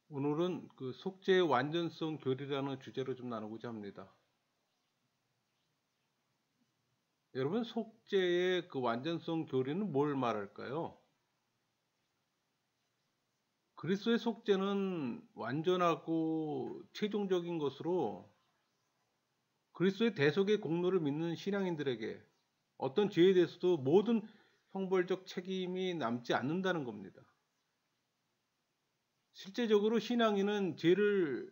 오늘은 그 속죄의 완전성 교리라는 주제로 좀 나누고자 합니다. 여러분, 속죄의 그 완전성 교리는 뭘 말할까요? 그리스도의 속죄는 완전하고 최종적인 것으로 그리스도의 대속의 공로를 믿는 신앙인들에게 어떤 죄에 대해서도 모든 형벌적 책임이 남지 않는다는 겁니다. 실제적으로 신앙인은 죄를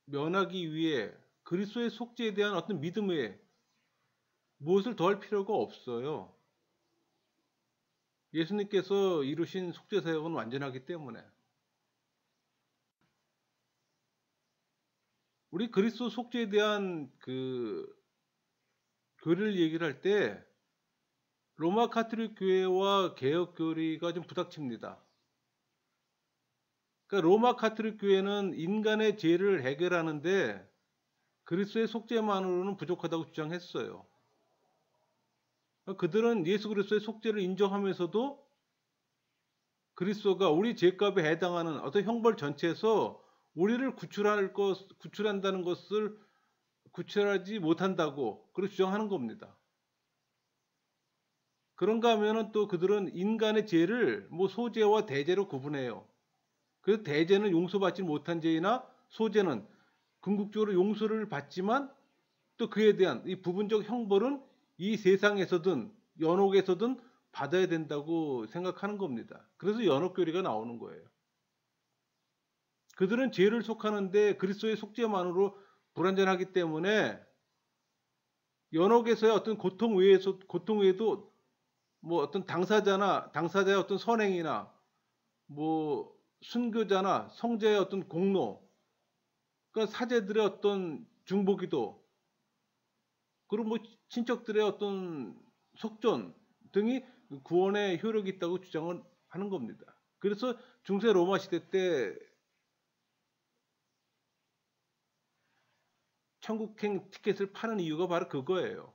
면하기 위해 그리스도의 속죄에 대한 어떤 믿음 외에 무엇을 더할 필요가 없어요. 예수님께서 이루신 속죄 사역은 완전하기 때문에. 우리 그리스도 속죄에 대한 그 교리를 얘기를 할 때 로마 카톨릭 교회와 개혁 교리가 좀 부닥칩니다. 그러니까 로마 카톨릭 교회는 인간의 죄를 해결하는데 그리스도의 속죄만으로는 부족하다고 주장했어요. 그들은 예수 그리스도의 속죄를 인정하면서도 그리스도가 우리 죄값에 해당하는 어떤 형벌 전체에서 우리를 구출한다는 것을 구출하지 못한다고 그렇게 주장하는 겁니다. 그런가 하면은 또 그들은 인간의 죄를 뭐 소죄와 대죄로 구분해요. 그래서 대죄는 용서받지 못한 죄이나 소죄는 궁극적으로 용서를 받지만 또 그에 대한 이 부분적 형벌은 이 세상에서든 연옥에서든 받아야 된다고 생각하는 겁니다. 그래서 연옥교리가 나오는 거예요. 그들은 죄를 속하는데 그리스도의 속죄만으로 불완전하기 때문에 연옥에서의 어떤 고통 외에도 뭐 어떤 당사자의 어떤 선행이나 뭐 순교자나 성자의 어떤 공로, 그러니까 사제들의 어떤 중보기도, 그리고 뭐 친척들의 어떤 속전 등이 구원의 효력이 있다고 주장을 하는 겁니다. 그래서 중세 로마 시대 때 천국행 티켓을 파는 이유가 바로 그거예요.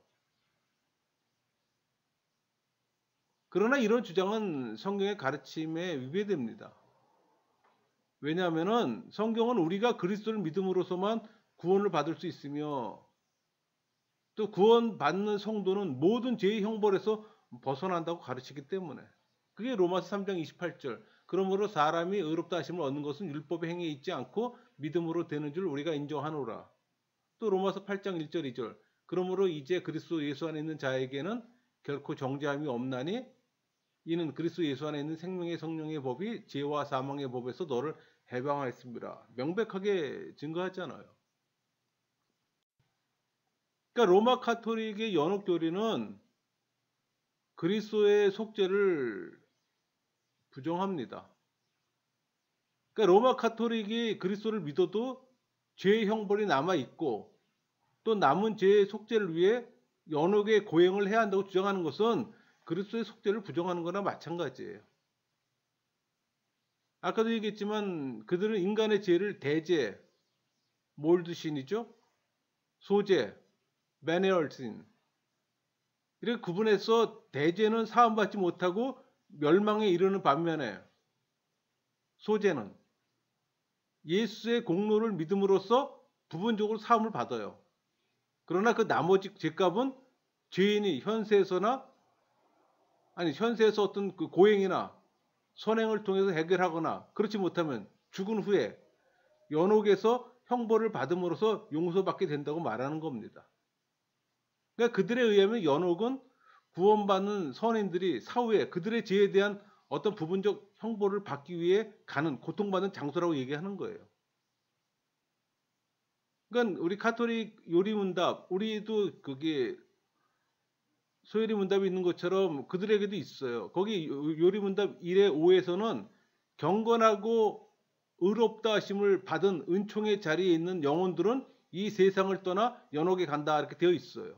그러나 이런 주장은 성경의 가르침에 위배됩니다. 왜냐하면 성경은 우리가 그리스도를 믿음으로서만 구원을 받을 수 있으며 또 구원받는 성도는 모든 죄의 형벌에서 벗어난다고 가르치기 때문에, 그게 로마서 3장 28절 그러므로 사람이 의롭다 하심을 얻는 것은 율법의 행위에 있지 않고 믿음으로 되는 줄 우리가 인정하노라. 또 로마서 8장 1절 2절 그러므로 이제 그리스도 예수 안에 있는 자에게는 결코 정죄함이 없나니 이는 그리스도 예수 안에 있는 생명의 성령의 법이 죄와 사망의 법에서 너를 해방하였습니다. 명백하게 증거하잖아요. 그러니까 로마 카톨릭의 연옥교리는 그리스도의 속죄를 부정합니다. 그러니까 로마 카톨릭이 그리스도를 믿어도 죄의 형벌이 남아 있고 또 남은 죄의 속죄를 위해 연옥의 고행을 해야 한다고 주장하는 것은 그리스도의 속죄를 부정하는 거나 마찬가지예요. 아까도 얘기했지만 그들은 인간의 죄를 대죄, 몰드신이죠, 소죄, 베네얼신 이렇게 구분해서 대죄는 사함받지 못하고 멸망에 이르는 반면에 소죄는 예수의 공로를 믿음으로써 부분적으로 사함을 받아요. 그러나 그 나머지 죄값은 죄인이 현세에서 어떤 그 고행이나 선행을 통해서 해결하거나 그렇지 못하면 죽은 후에 연옥에서 형벌을 받음으로써 용서받게 된다고 말하는 겁니다. 그러니까 그들에 의하면 연옥은 구원받는 선인들이 사후에 그들의 죄에 대한 어떤 부분적 형벌을 받기 위해 가는 고통받는 장소라고 얘기하는 거예요. 그러니까 우리 카톨릭 요리문답, 우리도 그게 소요리문답이 있는 것처럼 그들에게도 있어요. 거기 요리문답 1의 5에서는 경건하고 의롭다 하심을 받은 은총의 자리에 있는 영혼들은 이 세상을 떠나 연옥에 간다 이렇게 되어 있어요.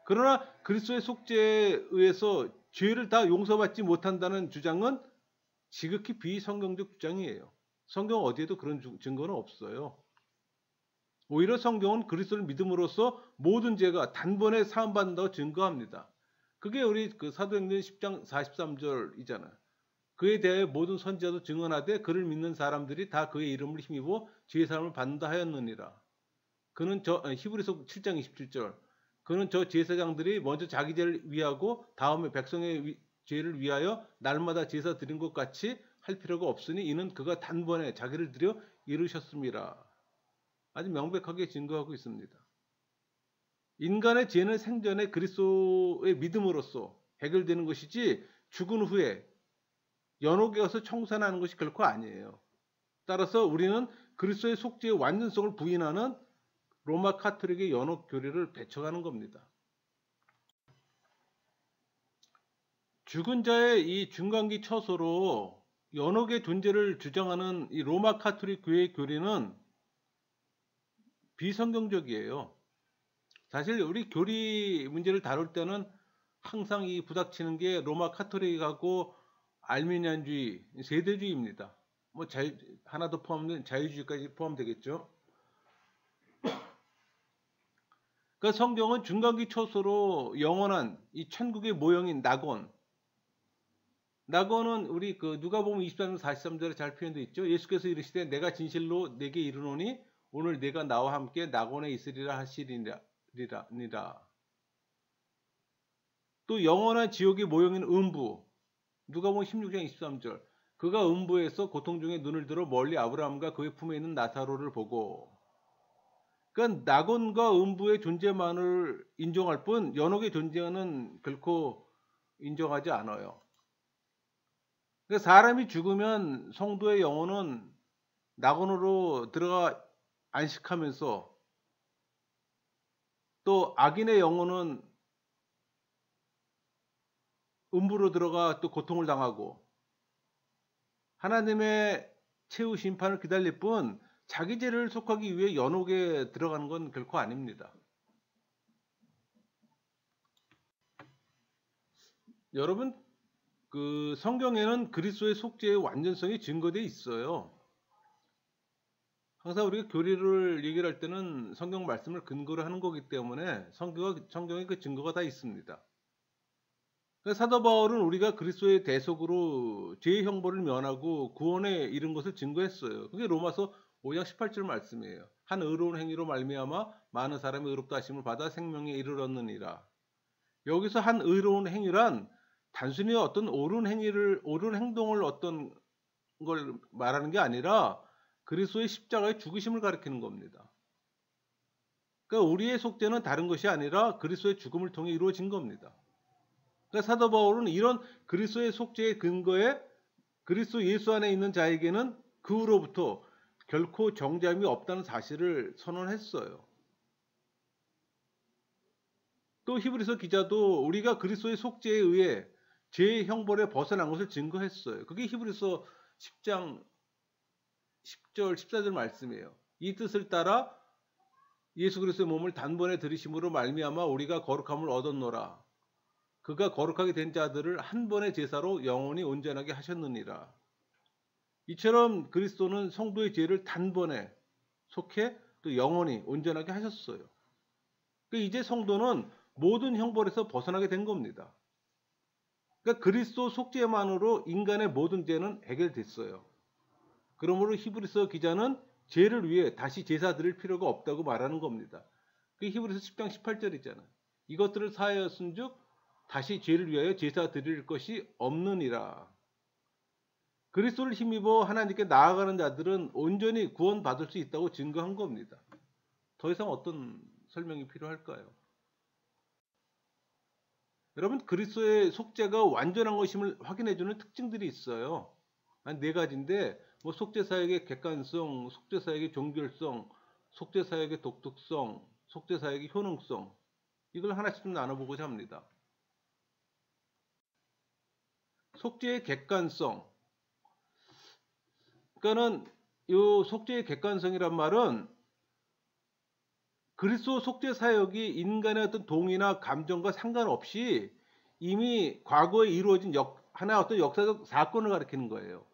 그러나 그리스도의 속죄에 의해서 죄를 다 용서받지 못한다는 주장은 지극히 비성경적 주장이에요. 성경 어디에도 그런 증거는 없어요. 오히려 성경은 그리스도를 믿음으로써 모든 죄가 단번에 사함받는다고 증거합니다. 그게 우리 그 사도행전 10장 43절이잖아요. 그에 대해 모든 선지자도 증언하되 그를 믿는 사람들이 다 그의 이름을 힘입어 죄 사함을 받는다 하였느니라. 그는 히브리서 7장 27절. 그는 저 제사장들이 먼저 자기 죄를 위하고 다음에 백성의 죄를 위하여 날마다 제사 드린 것 같이 할 필요가 없으니 이는 그가 단번에 자기를 들여 이루셨습니다. 아주 명백하게 증거하고 있습니다. 인간의 죄는 생전에 그리스도의 믿음으로써 해결되는 것이지 죽은 후에 연옥에 가서 청산하는 것이 결코 아니에요. 따라서 우리는 그리스도의 속죄의 완전성을 부인하는 로마 카톨릭의 연옥 교리를 배척하는 겁니다. 죽은 자의 이 중간기 처소로 연옥의 존재를 주장하는 이 로마 카톨릭 교회의 교리는 비성경적이에요. 사실 우리 교리 문제를 다룰 때는 항상 이 부닥치는 게 로마 카톨릭하고 알미니안주의, 세대주의입니다. 뭐 하나 더 포함된 자유주의까지 포함되겠죠. 그러니까 성경은 중간기 초소로 영원한 이 천국의 모형인 낙원은 우리 그 누가복음 23장 43절에 잘 표현되어 있죠. 예수께서 이르시되 내가 진실로 내게 이르노니 오늘 내가 나와 함께 낙원에 있으리라 하시리니라. 또 영원한 지옥의 모형인 음부, 누가복음 16장 23절. 그가 음부에서 고통 중에 눈을 들어 멀리 아브라함과 그의 품에 있는 나사로를 보고. 그러니까 낙원과 음부의 존재만을 인정할 뿐 연옥의 존재는 결코 인정하지 않아요. 그러니까 사람이 죽으면 성도의 영혼은 낙원으로 들어가 안식하면서 또 악인의 영혼은 음부로 들어가 또 고통을 당하고 하나님의 최후 심판을 기다릴 뿐 자기 죄를 속하기 위해 연옥에 들어가는 건 결코 아닙니다. 여러분, 그 성경에는 그리스도의 속죄의 완전성이 증거되어 있어요. 항상 우리가 교리를 얘기할 때는 성경 말씀을 근거로 하는 거기 때문에 성경에 그 증거가 다 있습니다. 사도 바울은 우리가 그리스도의 대속으로 죄의 형벌을 면하고 구원에 이른 것을 증거했어요. 그게 로마서 5장 18절 말씀이에요. 한 의로운 행위로 말미암아 많은 사람이 의롭다 하심을 받아 생명에 이르렀느니라. 여기서 한 의로운 행위란 단순히 어떤 옳은 행동을 어떤 걸 말하는 게 아니라 그리스도의 십자가의 죽으심을 가리키는 겁니다. 그러니까 우리의 속죄는 다른 것이 아니라 그리스도의 죽음을 통해 이루어진 겁니다. 그러니까 사도 바울은 이런 그리스도의 속죄의 근거에 그리스도 예수 안에 있는 자에게는 그 후로부터 결코 정죄함이 없다는 사실을 선언했어요. 또 히브리서 기자도 우리가 그리스도의 속죄에 의해 죄의 형벌에 벗어난 것을 증거했어요. 그게 히브리서 10장 10절 14절 말씀이에요. 이 뜻을 따라 예수 그리스도의 몸을 단번에 들이심으로 말미암아 우리가 거룩함을 얻었노라. 그가 거룩하게 된 자들을 한 번의 제사로 영원히 온전하게 하셨느니라. 이처럼 그리스도는 성도의 죄를 단번에 속해 또 영원히 온전하게 하셨어요. 그러니까 이제 성도는 모든 형벌에서 벗어나게 된 겁니다. 그러니까 그리스도 속죄만으로 인간의 모든 죄는 해결됐어요. 그러므로 히브리서 기자는 죄를 위해 다시 제사 드릴 필요가 없다고 말하는 겁니다. 그게 히브리서 10장 18절이잖아요. 이것들을 사하였은즉 다시 죄를 위하여 제사 드릴 것이 없느니라. 그리스도를 힘입어 하나님께 나아가는 자들은 온전히 구원받을 수 있다고 증거한 겁니다. 더 이상 어떤 설명이 필요할까요? 여러분, 그리스도의 속죄가 완전한 것임을 확인해주는 특징들이 있어요. 한 4가지인데 뭐 속죄사역의 객관성, 속죄사역의 종결성, 속죄사역의 독특성, 속죄사역의 효능성, 이걸 하나씩 좀 나눠보고자 합니다. 속죄의 객관성. 그러니까는 이 속죄의 객관성이란 말은 그리스도 속죄 사역이 인간의 어떤 동의나 감정과 상관없이 이미 과거에 이루어진 하나의 어떤 역사적 사건을 가리키는 거예요.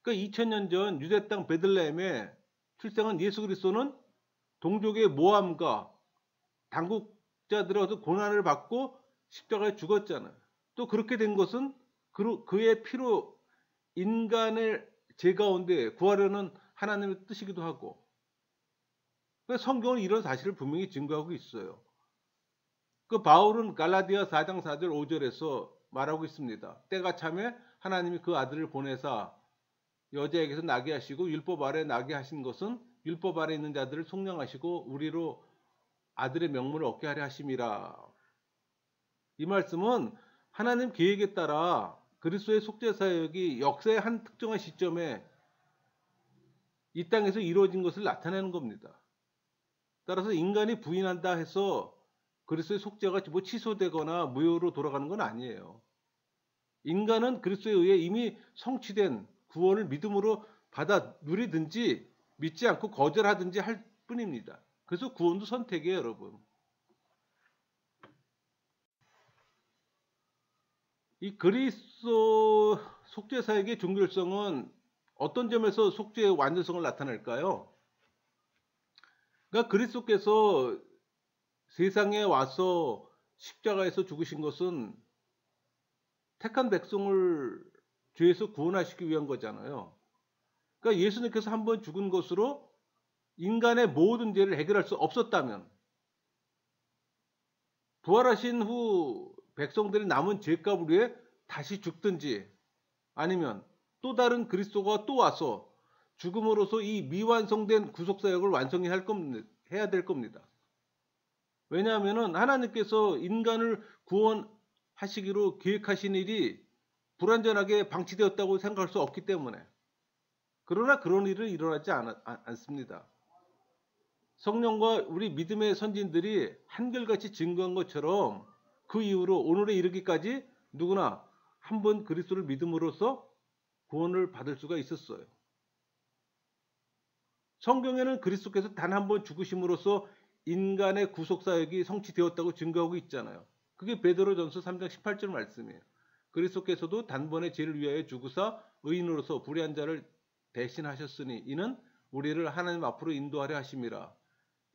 그러니까 2000년 전 유대 땅 베들레헴에 출생한 예수 그리스도는 동족의 모함과 당국자들의 어떤 고난을 받고 십자가에 죽었잖아요. 또 그렇게 된 것은 그의 피로 인간을 죄 가운데 구하려는 하나님의 뜻이기도 하고, 그러니까 성경은 이런 사실을 분명히 증거하고 있어요. 그 바울은 갈라디아 4장 4절 5절에서 말하고 있습니다. 때가 차매 하나님이 그 아들을 보내사 여자에게서 나게 하시고 율법 아래 나게 하신 것은 율법 아래 있는 자들을 속량하시고 우리로 아들의 명분을 얻게 하려 하심이라. 이 말씀은 하나님 계획에 따라 그리스도의 속죄 사역이 역사의 한 특정한 시점에 이 땅에서 이루어진 것을 나타내는 겁니다. 따라서 인간이 부인한다 해서 그리스도의 속죄가 뭐 취소되거나 무효로 돌아가는 건 아니에요. 인간은 그리스도에 의해 이미 성취된 구원을 믿음으로 받아 누리든지 믿지 않고 거절하든지 할 뿐입니다. 그래서 구원도 선택이에요, 여러분. 이 그리스도 속죄 사역의 종결성은 어떤 점에서 속죄의 완전성을 나타낼까요? 그러니까 그리스도께서 세상에 와서 십자가에서 죽으신 것은 택한 백성을 죄에서 구원하시기 위한 거잖아요. 그러니까 예수님께서 한번 죽은 것으로 인간의 모든 죄를 해결할 수 없었다면 부활하신 후 백성들이 남은 죄값을 위해 다시 죽든지 아니면 또 다른 그리스도가 또 와서 죽음으로써 이 미완성된 구속사역을 해야 될 겁니다. 왜냐하면 하나님께서 인간을 구원하시기로 계획하신 일이 불완전하게 방치되었다고 생각할 수 없기 때문에. 그러나 그런 일은 일어나지 않습니다. 성령과 우리 믿음의 선진들이 한결같이 증거한 것처럼 그 이후로 오늘에 이르기까지 누구나 한 번 그리스도를 믿음으로써 구원을 받을 수가 있었어요. 성경에는 그리스도께서 단 한 번 죽으심으로써 인간의 구속사역이 성취되었다고 증거하고 있잖아요. 그게 베드로전서 3장 18절 말씀이에요. 그리스도께서도 단번에 죄를 위하여 죽으사 의인으로서 불의한 자를 대신하셨으니 이는 우리를 하나님 앞으로 인도하려 하심이라.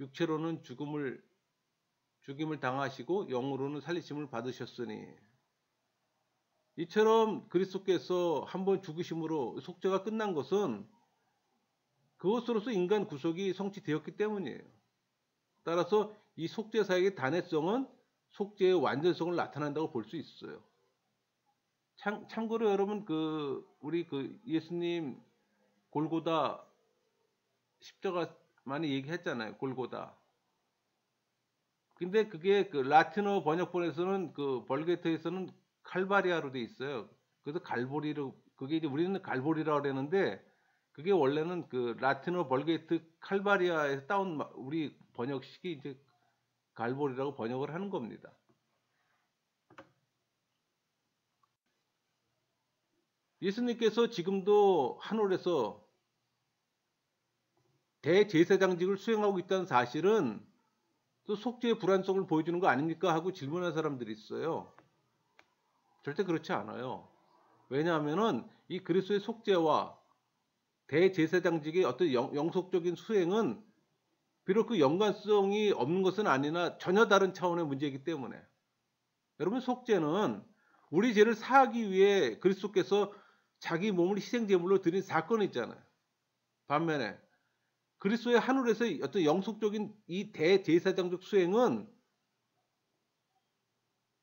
육체로는 죽임을 당하시고 영으로는 살리심을 받으셨으니. 이처럼 그리스도께서 한번 죽으심으로 속죄가 끝난 것은 그것으로서 인간 구속이 성취되었기 때문이에요. 따라서 이 속죄 사역의 단회성은 속죄의 완전성을 나타낸다고 볼 수 있어요. 참고로 여러분 우리 예수님 골고다 십자가 많이 얘기했잖아요. 골고다. 근데 그게 라틴어 번역본에서는 벌게트에서는 칼바리아로 돼 있어요. 그래서 갈보리로, 그게 이제 우리는 갈보리라고 그러는데 그게 원래는 라틴어 벌게트 칼바리아에서 따온 우리 번역식이 이제 갈보리라고 번역을 하는 겁니다. 예수님께서 지금도 하늘에서 대제사장직을 수행하고 있다는 사실은 또 속죄의 불안성을 보여주는 거 아닙니까? 하고 질문한 사람들이 있어요. 절대 그렇지 않아요. 왜냐하면은 이 그리스도의 속죄와 대제사장직의 어떤 영속적인 수행은 비록 그 연관성이 없는 것은 아니나 전혀 다른 차원의 문제이기 때문에. 여러분, 속죄는 우리 죄를 사하기 위해 그리스도께서 자기 몸을 희생제물로 드린 사건이 있잖아요. 반면에 그리스도의 하늘에서 어떤 영속적인 이 대제사장적 수행은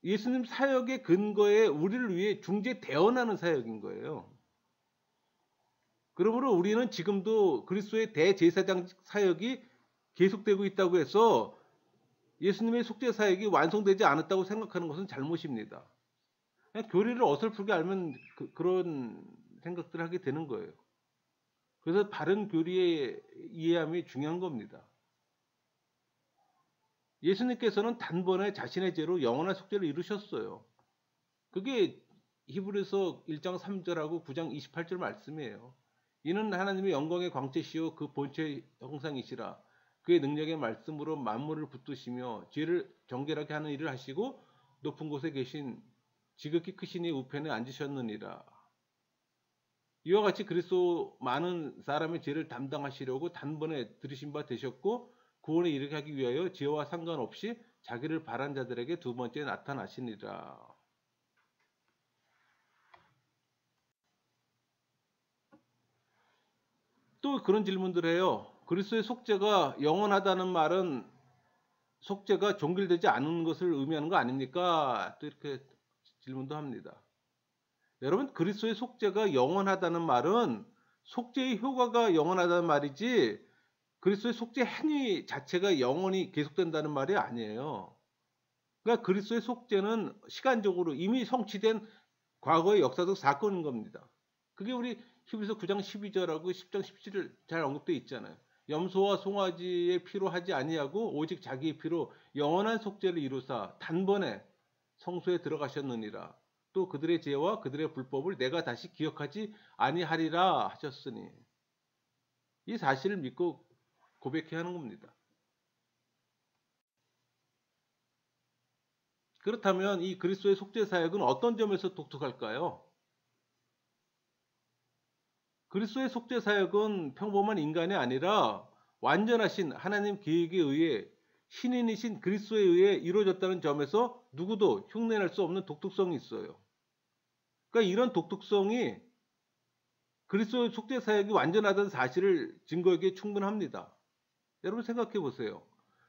예수님 사역의 근거에 우리를 위해 중재 대언하는 사역인 거예요. 그러므로 우리는 지금도 그리스도의 대제사장 사역이 계속되고 있다고 해서 예수님의 속죄 사역이 완성되지 않았다고 생각하는 것은 잘못입니다. 그냥 교리를 어설프게 알면 그런 생각들을 하게 되는 거예요. 그래서 바른 교리의 이해함이 중요한 겁니다. 예수님께서는 단번에 자신의 죄로 영원한 속죄를 이루셨어요. 그게 히브리서 1장 3절하고 9장 28절 말씀이에요. 이는 하나님의 영광의 광채시요 그 본체의 형상이시라. 그의 능력의 말씀으로 만물을 붙드시며 죄를 정결하게 하는 일을 하시고 높은 곳에 계신 지극히 크신 이의 우편에 앉으셨느니라. 이와 같이 그리스도 많은 사람의 죄를 담당하시려고 단번에 들으신 바 되셨고 구원에 이르게 하기 위하여 죄와 상관없이 자기를 바란 자들에게 두 번째 나타나시니라. 또 그런 질문들 해요. 그리스도의 속죄가 영원하다는 말은 속죄가 종결되지 않은 것을 의미하는 거 아닙니까? 또 이렇게 질문도 합니다. 여러분, 그리스도의 속죄가 영원하다는 말은 속죄의 효과가 영원하다는 말이지 그리스도의 속죄 행위 자체가 영원히 계속된다는 말이 아니에요. 그러니까 그리스도의 속죄는 시간적으로 이미 성취된 과거의 역사적 사건인 겁니다. 그게 우리 히브리서 9장 12절하고 10장 17절 잘 언급되어 있잖아요. 염소와 송아지의 피로 하지 아니하고 오직 자기의 피로 영원한 속죄를 이루사 단번에 성소에 들어가셨느니라. 또 그들의 죄와 그들의 불법을 내가 다시 기억하지 아니하리라 하셨으니, 이 사실을 믿고 고백해야 하는 겁니다. 그렇다면 이 그리스도의 속죄 사역은 어떤 점에서 독특할까요? 그리스도의 속죄 사역은 평범한 인간이 아니라 완전하신 하나님 계획에 의해 신인이신 그리스도에 의해 이루어졌다는 점에서 누구도 흉내낼 수 없는 독특성이 있어요. 그러니까 이런 독특성이 그리스도의 속죄 사역이 완전하다는 사실을 증거하기에 충분합니다. 여러분 생각해 보세요.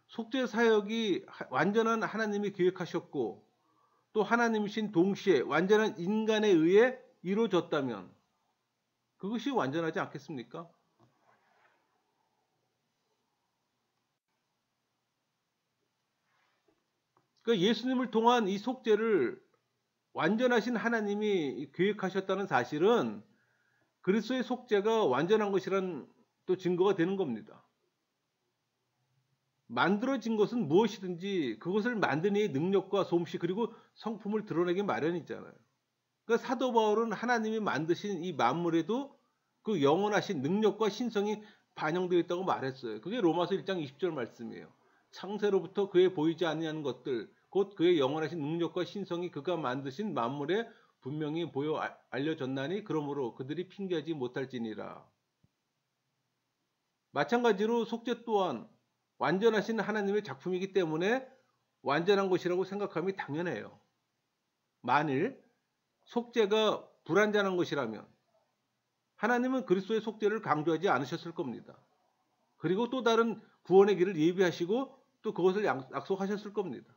속죄 사역이 완전한 하나님이 계획하셨고 또 하나님이신 동시에 완전한 인간에 의해 이루어졌다면 그것이 완전하지 않겠습니까? 그러니까 예수님을 통한 이 속죄를 완전하신 하나님이 계획하셨다는 사실은 그리스도의 속죄가 완전한 것이란 또 증거가 되는 겁니다. 만들어진 것은 무엇이든지 그것을 만든 이의 능력과 솜씨 그리고 성품을 드러내기 마련이잖아요. 그러니까 사도 바울은 하나님이 만드신 이 만물에도 그 영원하신 능력과 신성이 반영되어 있다고 말했어요. 그게 로마서 1장 20절 말씀이에요. 창세로부터 그의 보이지 아니하는 것들 곧 그의 영원하신 능력과 신성이 그가 만드신 만물에 분명히 보여 알려졌나니 그러므로 그들이 핑계하지 못할지니라. 마찬가지로 속죄 또한 완전하신 하나님의 작품이기 때문에 완전한 것이라고 생각함이 당연해요. 만일 속죄가 불완전한 것이라면 하나님은 그리스도의 속죄를 강조하지 않으셨을 겁니다. 그리고 또 다른 구원의 길을 예비하시고 또 그것을 약속하셨을 겁니다.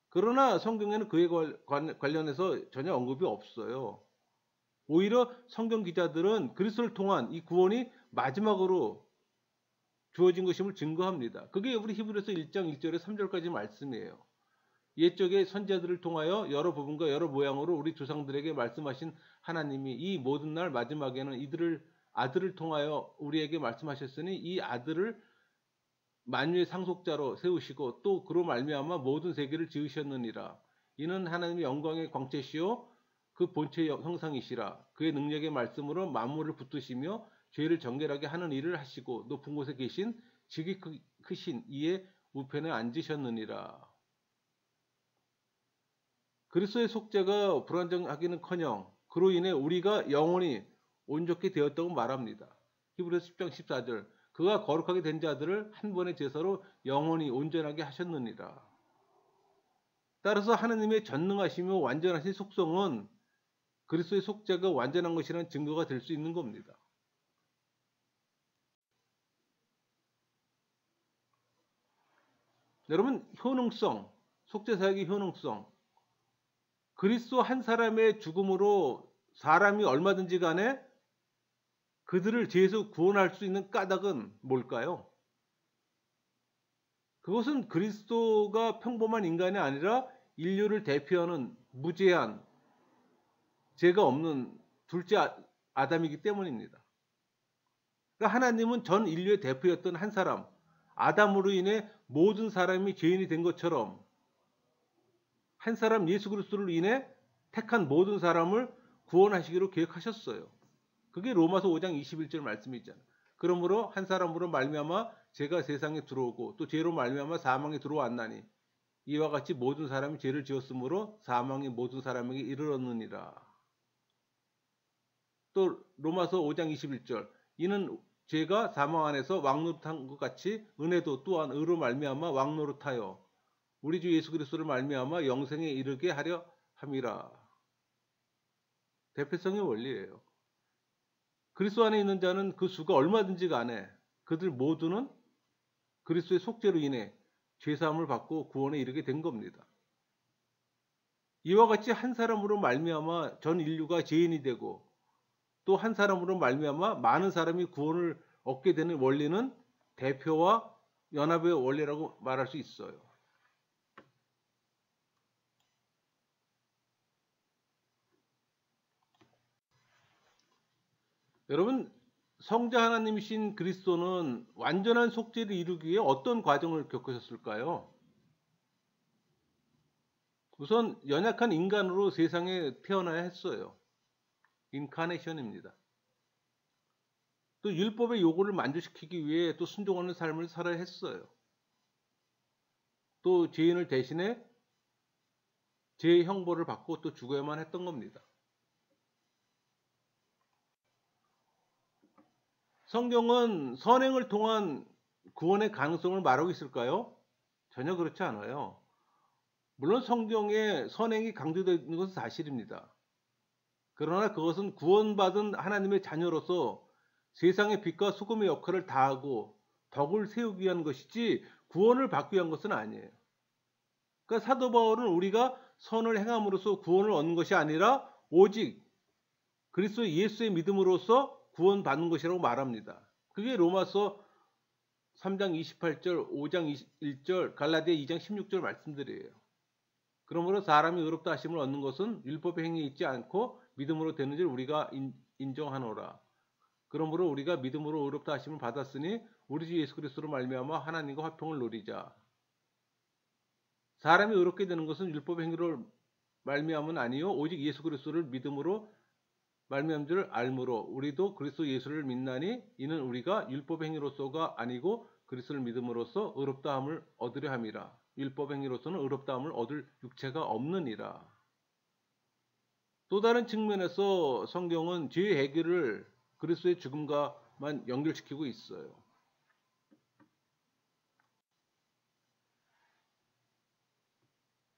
그러나 성경에는 그에 관련해서 전혀 언급이 없어요. 오히려 성경 기자들은 그리스도를 통한 이 구원이 마지막으로 주어진 것임을 증거합니다. 그게 우리 히브리서 1장 1절에 3절까지 말씀이에요. 옛적의 선지자들을 통하여 여러 부분과 여러 모양으로 우리 조상들에게 말씀하신 하나님이 이 모든 날 마지막에는 이들을 아들을 통하여 우리에게 말씀하셨으니 이 아들을 만유의 상속자로 세우시고 또 그로 말미암아 모든 세계를 지으셨느니라. 이는 하나님의 영광의 광채시요 그 본체의 형상이시라. 그의 능력의 말씀으로 만물을 붙드시며 죄를 정결하게 하는 일을 하시고 높은 곳에 계신 지극히 크신 이의 우편에 앉으셨느니라. 그리스도의 속죄가 불완전하기는커녕 그로 인해 우리가 영원히 온전케 되었다고 말합니다. 히브리서 10장 14절 그가 거룩하게 된 자들을 한 번의 제사로 영원히 온전하게 하셨느니라. 따라서 하나님의 전능하시며 완전하신 속성은 그리스도의 속죄가 완전한 것이라는 증거가 될 수 있는 겁니다. 여러분, 효능성, 속죄 사역의 효능성, 그리스도 한 사람의 죽음으로 사람이 얼마든지 간에 그들을 죄에서 구원할 수 있는 까닭은 뭘까요? 그것은 그리스도가 평범한 인간이 아니라 인류를 대표하는 무죄한 죄가 없는 둘째 아담이기 때문입니다. 그러니까 하나님은 전 인류의 대표였던 한 사람, 아담으로 인해 모든 사람이 죄인이 된 것처럼 한 사람 예수 그리스도를 인해 택한 모든 사람을 구원하시기로 계획하셨어요. 그게 로마서 5장 21절 말씀이잖아요. 그러므로 한 사람으로 말미암아 죄가 세상에 들어오고 또 죄로 말미암아 사망에 들어왔나니 이와 같이 모든 사람이 죄를 지었으므로 사망이 모든 사람에게 이르렀느니라. 또 로마서 5장 21절 이는 죄가 사망 안에서 왕노릇한 것 같이 은혜도 또한 의로 말미암아 왕노릇하여 우리 주 예수 그리스도를 말미암아 영생에 이르게 하려 함이라. 대표성의 원리예요. 그리스도 안에 있는 자는 그 수가 얼마든지 간에 그들 모두는 그리스도의 속죄로 인해 죄사함을 받고 구원에 이르게 된 겁니다. 이와 같이 한 사람으로 말미암아 전 인류가 죄인이 되고 또 한 사람으로 말미암아 많은 사람이 구원을 얻게 되는 원리는 대표와 연합의 원리라고 말할 수 있어요. 여러분, 성자 하나님이신 그리스도는 완전한 속죄를 이루기 위해 어떤 과정을 겪으셨을까요? 우선 연약한 인간으로 세상에 태어나야 했어요. 인카네이션입니다. 또 율법의 요구를 만족시키기 위해 또 순종하는 삶을 살아야 했어요. 또 죄인을 대신해 죄의 형벌을 받고 또 죽어야만 했던 겁니다. 성경은 선행을 통한 구원의 가능성을 말하고 있을까요? 전혀 그렇지 않아요. 물론 성경에 선행이 강조되어 있는 것은 사실입니다. 그러나 그것은 구원받은 하나님의 자녀로서 세상의 빛과 소금의 역할을 다하고 덕을 세우기 위한 것이지 구원을 받기 위한 것은 아니에요. 그러니까 사도 바울은 우리가 선을 행함으로써 구원을 얻는 것이 아니라 오직 그리스도 예수의 믿음으로써 구원받는 것이라고 말합니다. 그게 로마서 3장 28절, 5장 21절, 갈라디아 2장 16절 말씀들이에요. 그러므로 사람이 의롭다 하심을 얻는 것은 율법의 행위에 있지 않고 믿음으로 되는 줄 우리가 인정하노라. 그러므로 우리가 믿음으로 의롭다 하심을 받았으니 우리 주 예수 그리스도로 말미암아 하나님과 화평을 누리자. 사람이 의롭게 되는 것은 율법의 행위로 말미암은 아니요 오직 예수 그리스도를 믿음으로 말미암은 줄 알므로 우리도 그리스도 예수를 믿나니 이는 우리가 율법의 행위로서가 아니고 그리스도를 믿음으로써 의롭다함을 얻으려 함이라. 율법 행위로서는 의롭다함을 얻을 육체가 없느니라. 또 다른 측면에서 성경은 죄의 해결을 그리스도의 죽음과만 연결시키고 있어요.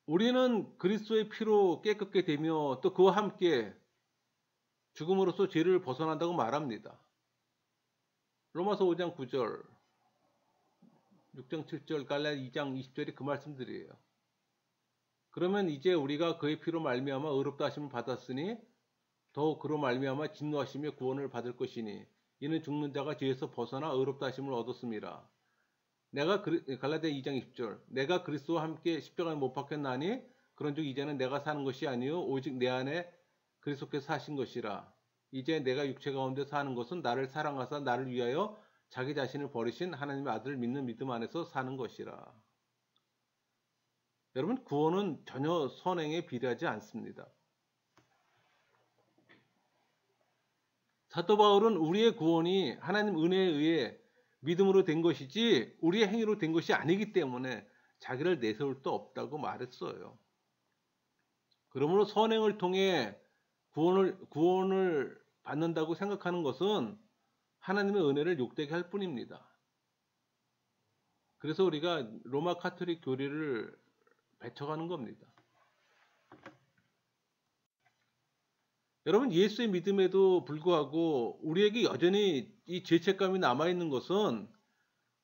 우리는 그리스도의 피로 깨끗게 되며 또 그와 함께 죽음으로써 죄를 벗어난다고 말합니다. 로마서 5장 9절, 6장 7절, 갈라디아 2장 20절이 그 말씀들이에요. 그러면 이제 우리가 그의 피로 말미암아 의롭다 하심을 받았으니 더욱 그로 말미암아 진노하시며 구원을 받을 것이니 이는 죽는 자가 죄에서 벗어나 의롭다 하심을 얻었습니다. 갈라디아 2장 20절 내가 그리스도와 함께 십자가에 못 박혔나니 그런즉 이제는 내가 사는 것이 아니요 오직 내 안에 그리스도께서 사신 것이라. 이제 내가 육체 가운데 사는 것은 나를 사랑하사 나를 위하여 자기 자신을 버리신 하나님의 아들을 믿는 믿음 안에서 사는 것이라. 여러분, 구원은 전혀 선행에 비례하지 않습니다. 사도 바울은 우리의 구원이 하나님 은혜에 의해 믿음으로 된 것이지 우리의 행위로 된 것이 아니기 때문에 자기를 내세울 수 없다고 말했어요. 그러므로 선행을 통해 구원을 받는다고 생각하는 것은 하나님의 은혜를 욕되게 할 뿐입니다. 그래서 우리가 로마 카톨릭 교리를 배척하는 겁니다. 여러분, 예수의 믿음에도 불구하고 우리에게 여전히 이 죄책감이 남아있는 것은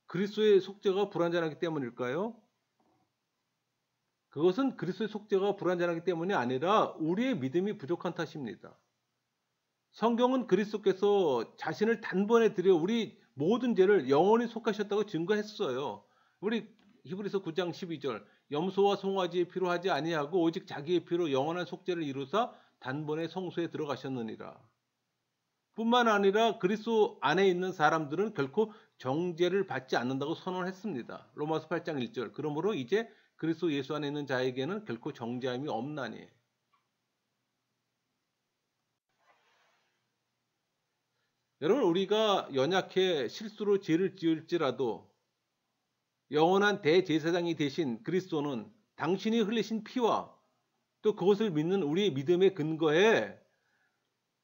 그리스도의 속죄가 불완전하기 때문일까요? 그것은 그리스도의 속죄가 불완전하기 때문이 아니라 우리의 믿음이 부족한 탓입니다. 성경은 그리스도께서 자신을 단번에 들여 우리 모든 죄를 영원히 속하셨다고 증거했어요. 우리 히브리서 9장 12절 염소와 송아지의 피로 하지 아니하고 오직 자기의 피로 영원한 속죄를 이루사 단번에 성소에 들어가셨느니라. 뿐만 아니라 그리스도 안에 있는 사람들은 결코 정죄를 받지 않는다고 선언했습니다. 로마서 8장 1절 그러므로 이제 그리스도 예수 안에 있는 자에게는 결코 정죄함이 없나니. 여러분, 우리가 연약해 실수로 죄를 지을지라도 영원한 대제사장이 되신 그리스도는 당신이 흘리신 피와 또 그것을 믿는 우리의 믿음의 근거에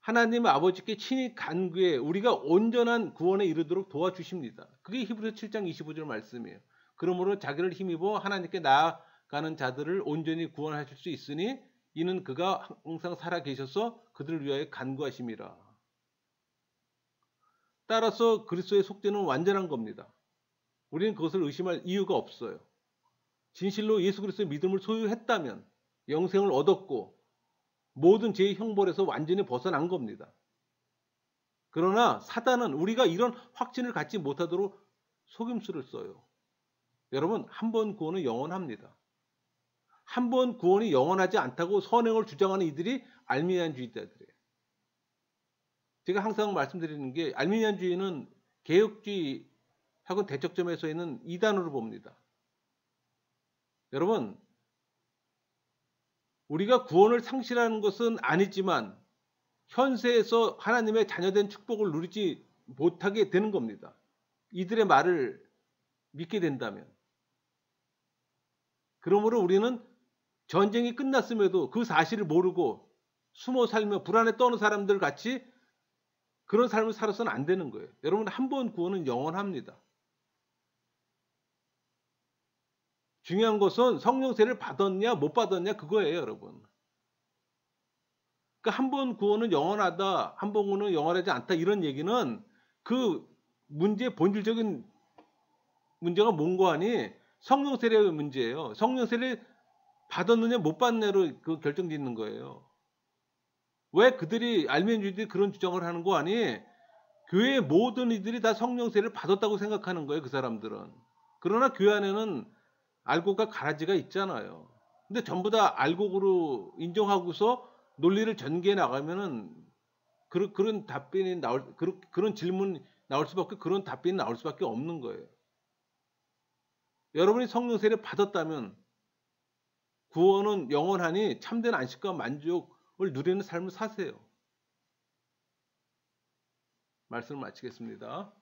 하나님 아버지께 친히 간구해 우리가 온전한 구원에 이르도록 도와주십니다. 그게 히브리서 7장 25절 말씀이에요. 그러므로 자기를 힘입어 하나님께 나아가는 자들을 온전히 구원하실 수 있으니 이는 그가 항상 살아 계셔서 그들을 위하여 간구하심이라. 따라서 그리스도의 속죄는 완전한 겁니다. 우리는 그것을 의심할 이유가 없어요. 진실로 예수 그리스도의 믿음을 소유했다면 영생을 얻었고 모든 죄의 형벌에서 완전히 벗어난 겁니다. 그러나 사단은 우리가 이런 확신을 갖지 못하도록 속임수를 써요. 여러분, 한 번 구원은 영원합니다. 한 번 구원이 영원하지 않다고 선행을 주장하는 이들이 알미니안주의자들이에요. 제가 항상 말씀드리는 게 알미니안주의는 개혁주의하고 대척점에 서 있는 이단으로 봅니다. 여러분, 우리가 구원을 상실하는 것은 아니지만 현세에서 하나님의 자녀된 축복을 누리지 못하게 되는 겁니다. 이들의 말을 믿게 된다면. 그러므로 우리는 전쟁이 끝났음에도 그 사실을 모르고 숨어 살며 불안에 떠는 사람들 같이 그런 삶을 살아서는 안 되는 거예요. 여러분, 한 번 구원은 영원합니다. 중요한 것은 성령 세례를 받았냐 못 받았냐 그거예요, 여러분. 그러니까 한 번 구원은 영원하다, 한 번 구원은 영원하지 않다 이런 얘기는 그 문제의 본질적인 문제가 뭔가 하니 성령 세례의 문제예요. 성령 세례 받았느냐 못 받느냐로 그 결정짓는 거예요. 왜 그들이 알미니안주의들이 그런 주장을 하는 거 아니? 교회의 모든 이들이 다 성령 세례를 받았다고 생각하는 거예요, 그 사람들은. 그러나 교회 안에는 알곡과 가라지가 있잖아요. 근데 전부 다 알곡으로 인정하고서 논리를 전개해 나가면은 그런 답변이 그런 질문이 나올 수밖에, 그런 답변이 나올 수밖에 없는 거예요. 여러분이 성령 세례 받았다면 구원은 영원하니 참된 안식과 만족을 누리는 삶을 사세요. 말씀을 마치겠습니다.